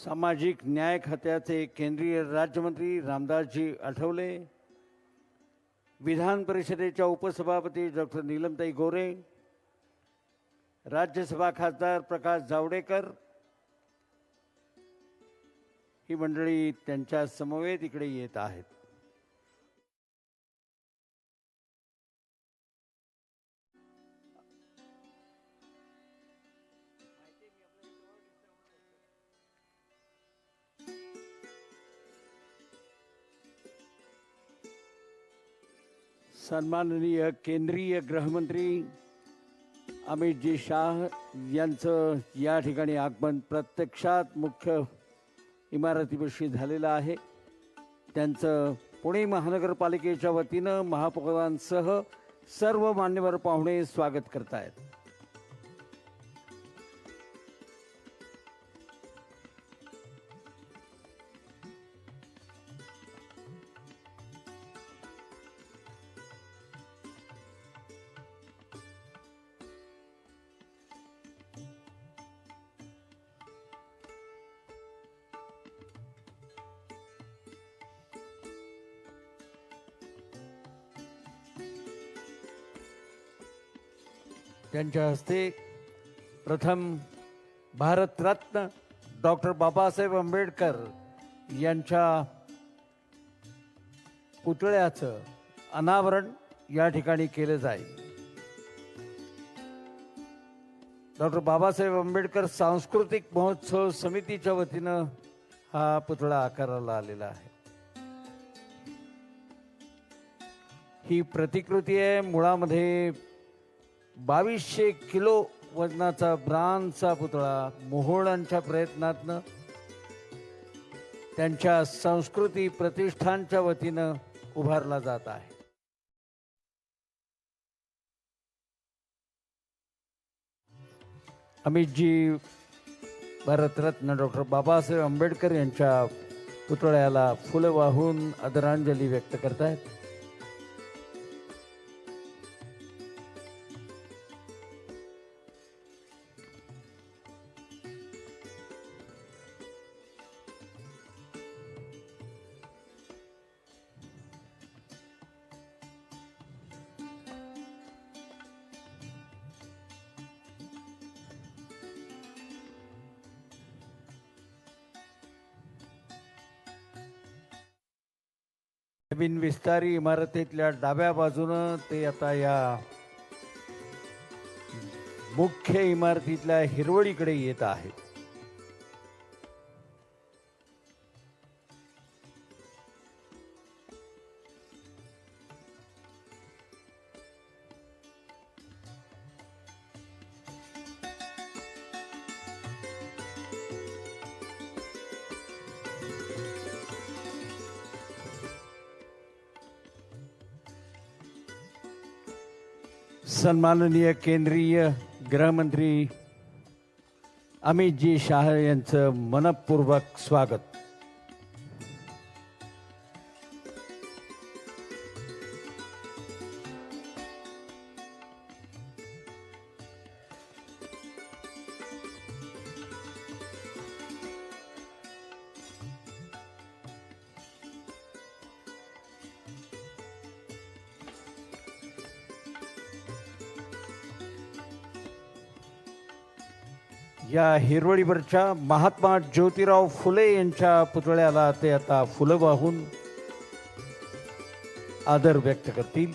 सामाजिक न्याय खात्याचे केंद्रीय राज्यमंत्री रामदासजी आठवले, विधान परिषदेच्या उपसभापती डॉक्टर नीलमताई गोरे, राज्यसभा खासदार प्रकाश जावडेकर ही मंडळी त्यांच्या समवेत इकडे येत आहेत. सन्माननीय केंद्रीय गृहमंत्री अमितजी शाह यांचं या ठिकाणी आगमन प्रत्यक्षात मुख्य इमारतीपाशी झालेलं आहे. त्यांचं पुणे महानगरपालिकेच्या वतीनं महापौरांसह सर्व मान्यवर पाहुणे स्वागत करत आहेत. त्यांच्या हस्ते प्रथम भारतरत्न डॉक्टर बाबासाहेब आंबेडकर यांच्या पुतळ्याचं अनावरण या ठिकाणी केले जाईल. डॉक्टर बाबासाहेब आंबेडकर सांस्कृतिक महोत्सव समितीच्या वतीनं हा पुतळा आकाराला आलेला आहे. ही प्रतिकृती आहे. मुळामध्ये 2200 किलो वजनाचा ब्रांजचा पुतळा मोहोळांच्या प्रयत्नातनं त्यांच्या संस्कृती प्रतिष्ठानच्या वतीनं उभारला जात आहे. अमितजी भारतरत्न डॉक्टर बाबासाहेब आंबेडकर यांच्या पुतळ्याला फुलं वाहून आदरांजली व्यक्त करतायत. नवीन विस्तारी इमारतीतल्या डाव्या बाजूनं ते आता या मुख्य इमारतीतल्या हिरवळीकडे येत आहे. सन्माननीय केंद्रीय गृहमंत्री अमितजी शाह यांचं मनपूर्वक स्वागत. या हिरवळीवरच्या महात्मा ज्योतिराव फुले यांच्या पुतळ्याला ते आता फुलं वाहून आदर व्यक्त करतील.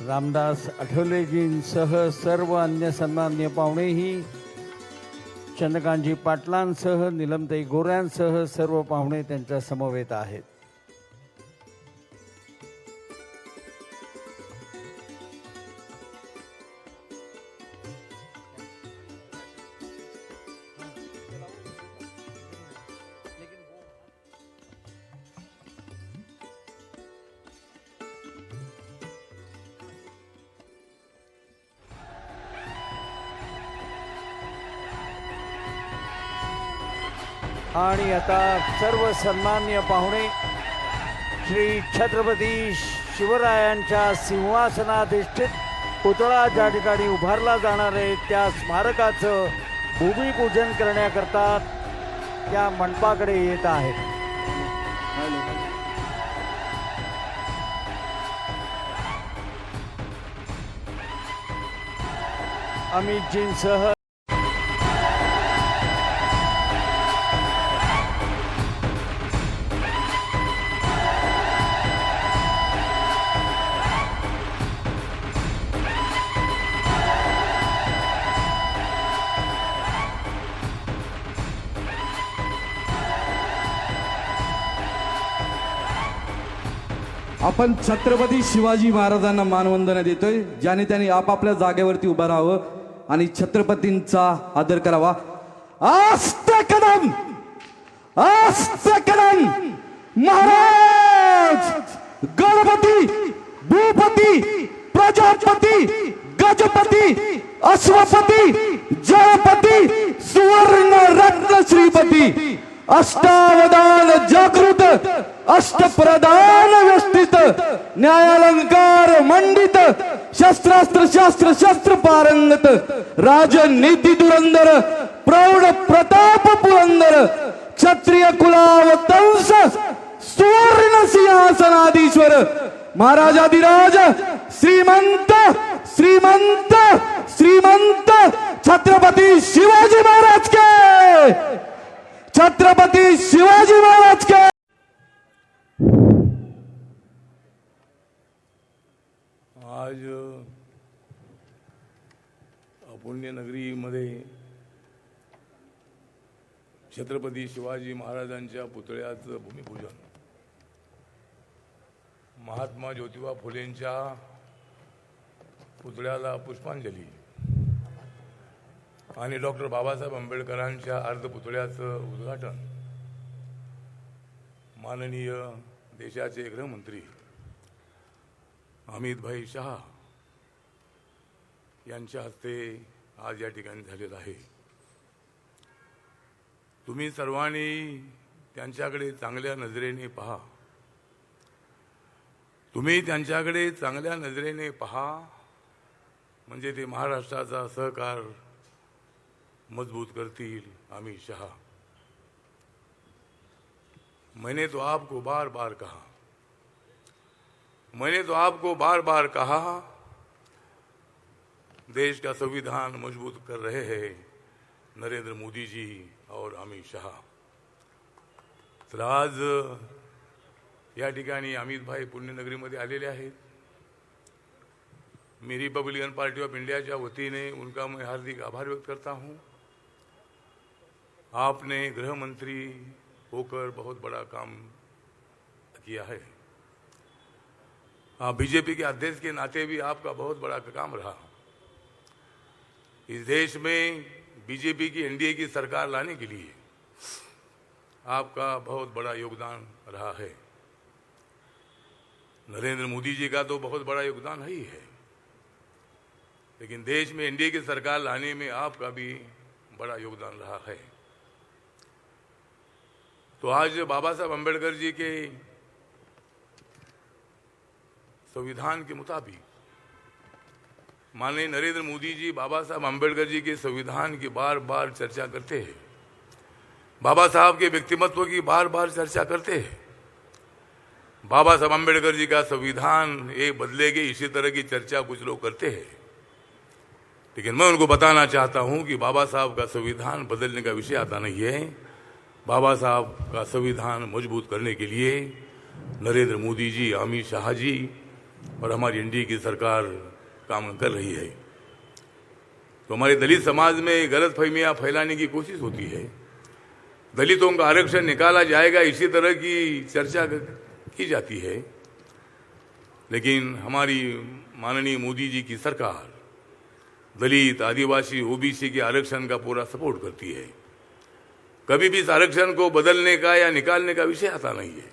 रामदास आठवलेजींसह सर्व अन्य सन्मान्य पाहुणेही चंद्रकांतजी पाटलांसह नीलमताई गोऱ्यांसह सर्व पाहुणे त्यांच्या समवेत आहेत. आणि आता सर्व सन्मान्य पाहुणे श्री छत्रपती शिवरायांच्या सिंहासनाधिष्ठित पुतळा ज्या ठिकाणी उभारला जाणार आहे त्या स्मारकाचं भूमिपूजन करण्याकरता त्या मंडपाकडे येत आहेत. अमितजींसह आपण छत्रपती शिवाजी महाराजांना मानवंदना देतोय, ज्याने त्यांनी आपापल्या जागेवरती उभं राहावं आणि छत्रपतींचा आदर करावा. आस्ते कदम महाराज गणपती भूपती प्रजापती गजपती अश्वपती जयपती सुवर्ण रत्न श्रीपती अष्टावधान जागृत अष्टप्रधान व्यवस्थित न्यायालंकार मंडित शस्त्रास्त्र शास्त्र शस्त्र पारंगत राजनीती धुरंधर प्रौढ प्रताप पुरंदर क्षत्रिय कुलावतंस सुवर्ण सिंहासनाधीश्वर महाराजाधिराज श्रीमंत श्रीमंत श्रीमंत छत्रपती शिवाजी महाराज के छत्रपती शिवाजी महाराज के. आज पुण्यनगरीमध्ये छत्रपती शिवाजी महाराजांच्या पुतळ्याचं भूमिपूजन, महात्मा ज्योतिबा फुलेंच्या पुतळ्याला पुष्पांजली आणि डॉक्टर बाबासाहेब आंबेडकरांच्या अर्धपुतळ्याचं उद्घाटन माननीय देशाचे गृहमंत्री अमितभाई शहा यांच्या हस्ते आज या ठिकाणी झालेलं आहे. तुम्ही सर्वांनी त्यांच्याकडे चांगल्या नजरेने पहा. तुम्ही त्यांच्याकडे चांगल्या नजरेने पहा म्हणजे ते महाराष्ट्राचा सहकार मजबूत करतील. अमित शाह, मैंने तो आपको बार बार कहा, मैंने तो आपको बार बार कहा, देश का संविधान मजबूत कर रहे हैं नरेंद्र मोदी जी और अमित शाह. तर आज या ठिकाणी अमितभाई पुण्यनगरीमध्ये आलेले आहेत. मी रिपब्लिकन पार्टी ऑफ इंडियाच्या वतीने उनका मैं हार्दिक आभार व्यक्त करता हूं. आपने गृह मंत्री होकर बहुत बड़ा काम किया है. बीजेपी के अध्यक्ष के नाते भी आपका बहुत बड़ा काम रहा. इस देश में बीजेपी की एनडीए की सरकार लाने के लिए आपका बहुत बड़ा योगदान रहा है. नरेंद्र मोदी जी का तो बहुत बड़ा योगदान ही है, लेकिन देश में एनडीए की सरकार लाने में आपका भी बड़ा योगदान रहा है. तो आज बाबा साहब अम्बेडकर जी के संविधान के मुताबिक माननीय नरेंद्र मोदी जी बाबा साहब अम्बेडकर जी के संविधान की बार बार चर्चा करते हैं. बाबा साहब के व्यक्तिमत्व की बार बार चर्चा करते हैं. बाबा साहब अम्बेडकर जी का संविधान ये बदलेगे इसी तरह की चर्चा कुछ लोग करते हैं. लेकिन मैं उनको बताना चाहता हूं कि बाबा साहब का संविधान बदलने का विषय आता नहीं है. बाबा साहब का संविधान मजबूत करने के लिए नरेंद्र मोदी जी, अमित शाह जी और हमारी एनडीए की सरकार काम कर रही है. तो हमारे दलित समाज में गलतफहमियां फैलाने की कोशिश होती है. दलितों का आरक्षण निकाला जाएगा इसी तरह की चर्चा की जाती है. लेकिन हमारी माननीय मोदी जी की सरकार दलित, आदिवासी, ओबीसी के आरक्षण का पूरा सपोर्ट करती है. कभी भी इस आरक्षण को बदलने का या निकालने का विषय आता नहीं है.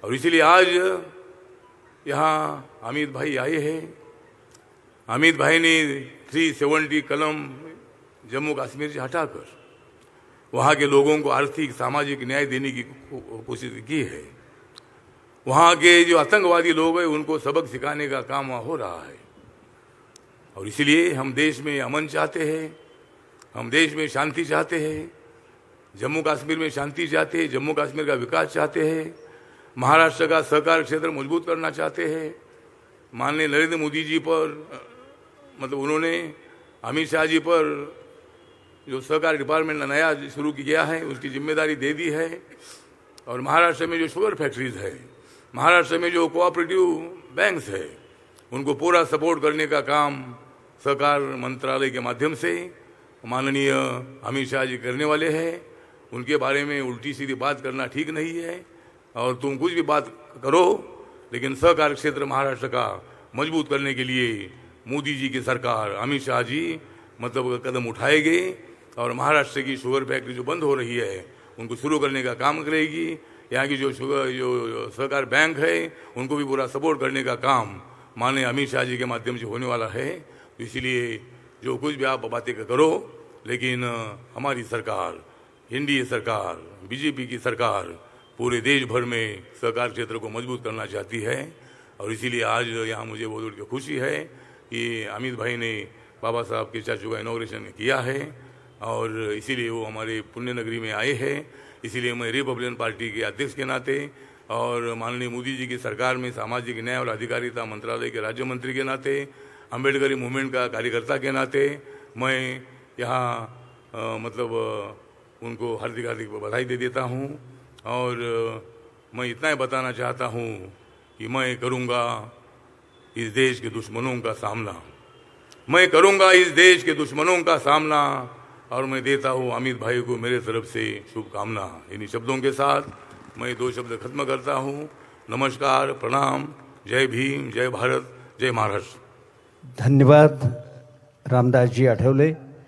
और इसलिए आज यहाँ अमित भाई आए हैं. अमित भाई ने 370 कलम जम्मू कश्मीर से हटाकर वहाँ के लोगों को आर्थिक सामाजिक न्याय देने की कोशिश की है। वहाँ के जो आतंकवादी लोग हैं उनको सबक सिखाने का काम वहाँ हो रहा है। और इसलिए हम देश में अमन चाहते हैं, हम देश में शांति चाहते हैं, जम्मू कश्मीर में शांति चाहते हैं, जम्मू कश्मीर का विकास चाहते हैं, महाराष्ट्र का सहकार क्षेत्र मजबूत करना चाहते हैं। माननीय नरेंद्र मोदी जी पर मतलब उन्होंने अमित शाह जी पर जो सहकार डिपार्टमेंट नया शुरू किया है उसकी जिम्मेदारी दे दी है। और महाराष्ट्र में जो शुगर फैक्ट्रीज है, महाराष्ट्र में जो कोऑपरेटिव बैंक्स है, उनको पूरा सपोर्ट करने का काम सहकार मंत्रालय के माध्यम से माननीय अमित शाह जी करने वाले हैं। उनके बारे में उल्टी सीधी बात करना ठीक नहीं है और तुम कुछ भी बात करो, लेकिन सहकार क्षेत्र महाराष्ट्र का मजबूत करने के लिए मोदी जी की सरकार, अमित शाह जी मतलब कदम उठाएंगे और महाराष्ट्र की शुगर फैक्ट्री जो बंद हो रही है उनको शुरू करने का काम करेगी। यहाँ की जो सहकार बैंक है उनको भी पूरा सपोर्ट करने का काम माननीय अमित शाह जी के माध्यम से होने वाला है। तो इसलिए जो कुछ भी आप बातें करो, लेकिन हमारी सरकार, एनडीए सरकार, बीजेपी की सरकार पूरे देश भर में सहकार क्षेत्र को मजबूत करना चाहती है। और इसीलिए आज यहाँ मुझे बहुत बड़ी खुशी है कि अमित भाई ने बाबा साहब के स्टैचू का इनॉग्रेशन किया है और इसीलिए वो हमारे पुण्य नगरी में आए हैं। इसीलिए मैं रिपब्लिकन पार्टी के अध्यक्ष के नाते और माननीय मोदी जी की सरकार में सामाजिक न्याय और अधिकारिता मंत्रालय के राज्य मंत्री के नाते, अम्बेडकरी मूवमेंट का कार्यकर्ता के नाते मैं यहाँ उनको हार्दिक हार्दिक बधाई दे देता हूँ। और मैं इतना ही बताना चाहता हूँ कि मैं करूँगा इस देश के दुश्मनों का सामना, मैं करूँगा इस देश के दुश्मनों का सामना और मैं देता हूँ अमित भाई को मेरे तरफ से शुभकामना। इन्हीं शब्दों के साथ मैं 2 शब्द खत्म करता हूँ। नमस्कार, प्रणाम, जय भीम, जय भारत, जय महाराष्ट्र। धन्यवाद रामदास जी आठवले।